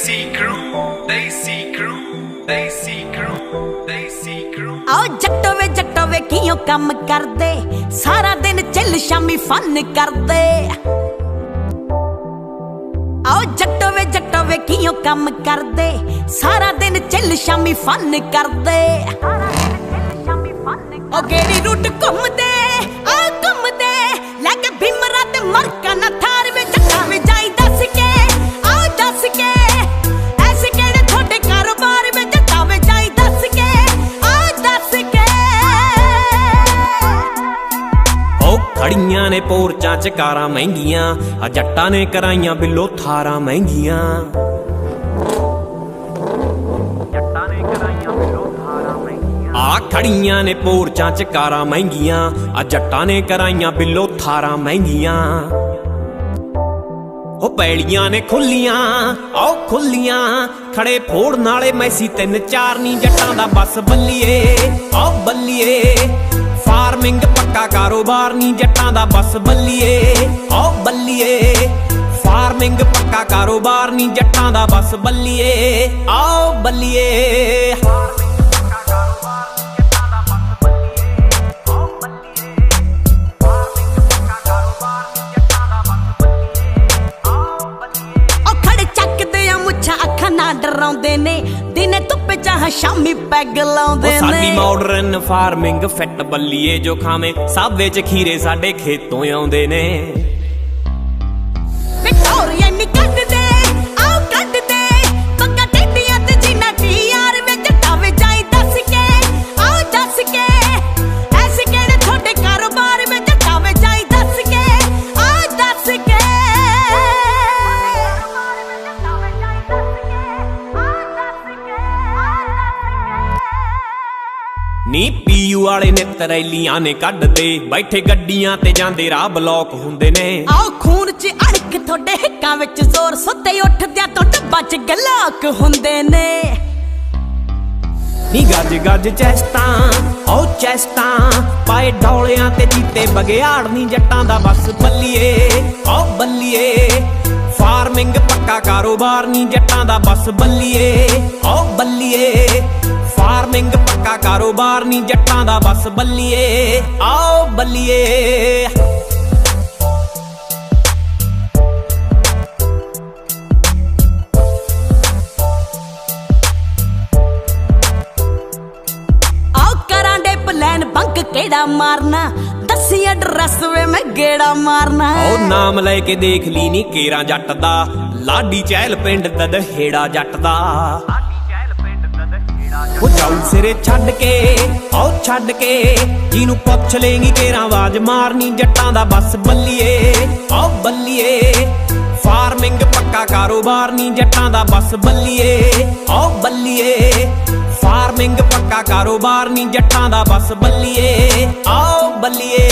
Desi crew, Desi crew, Desi crew, Desi crew। आओ जट्टो वे कियों कम कर दे, सारा दिन चिल शामी फन कर दे। आओ जट्टो वे कियों कम कर दे, सारा दिन चिल शामी फन कर दे। ओ गेड़ी रूट घूमदे आ घूमदे, लैके भीमरा ते मरका ना थार वे जट्टा वे जाई दस के, आओ दस के ऐसे केड़े थोड़े कारोबार वे जट्टा वे जाई दस के, आओ दस के। ओ खड़ियां ने पोरचां च कारां महंगियां, आ जट्टां ने कराइयां बिलो थारां महंगियां। आ खड़ियां ने पोरचां च कारां महंगियां, आ जट्टां ने कराइयां बिलो थारां महंगियां। ओ पैड़ियां ने खुलियां आओ खुलियां, खड़े फोड़ नाले मैसी तिन चार नी जट्टां दा बस बल्लिए आओ बल्लिए। फार्मिंग पक्का कारोबार नी जट्टां दा बस बल्लिए आओ बल्लिए। फार्मिंग पक्का कारोबार नी जट्टां दा बस बल्लिए आओ बल्लिए। डराउंदे ने दिने धुप्प चाह शामी पैग लाउंदे ने। साडी मॉडर्न फार्मिंग फिट बल्लिए, जो खावे साबे च खीरे साडे खेतों आउंदे ने। विक्टोरिया नी कट दे आओ कट दे, पक्का टेडियां ते जीना टीआर वे जट्टा वे जाई दस के, आओ दस के ऐसे केड़े थोड़े कारोबार वे जट्टा वे जाई दस के, आओ दस के। नी पीयू वाले ने तरैलियां ने कड दे, बैठे गड्डियां ते जांदे राह ब्लॉक हुंदे ने। आओ खून च अड़क थोड़े हिक्कां विच जोर, सुत्ते उठदियां तो डब्बा च गलाक हुंदे ने। नी गज गज चैस्टां ओ चैस्टां, पाए डौलियां ते जीते बगियाड़ नी जट्टां दा बस बल्लिए ओ बल्लिए। फार्मिंग पक्का कारोबार नी जट्टां दा बस बल्लिए ओ बल्लिए। फार्मिंग पक्का कारोबार नी जट्टां दा बस बल्लिए आओ बल्लिए। आओ करां दे प्लान बंक केड़ा मारना, दसी एड्रेस वे मैं गेड़ा मारना। ओ नाम लेके देख ली नी केरा जट दा, लाडी चहल पिंड ददहेड़ा जट दा। ओ जाऊ सिरे छड़ के आओ छड़ के, जिनू पुछ लेंगी केरा आवाज मारनी जट्टां दा बस बल्लिए आओ बल्लिए। फार्मिंग पक्का कारोबार नी जट्टां दा बस बल्लिए आओ बल्लिए। फार्मिंग पक्का कारोबार नी जट्टां दा बस बल्लिए आओ बल्लिए।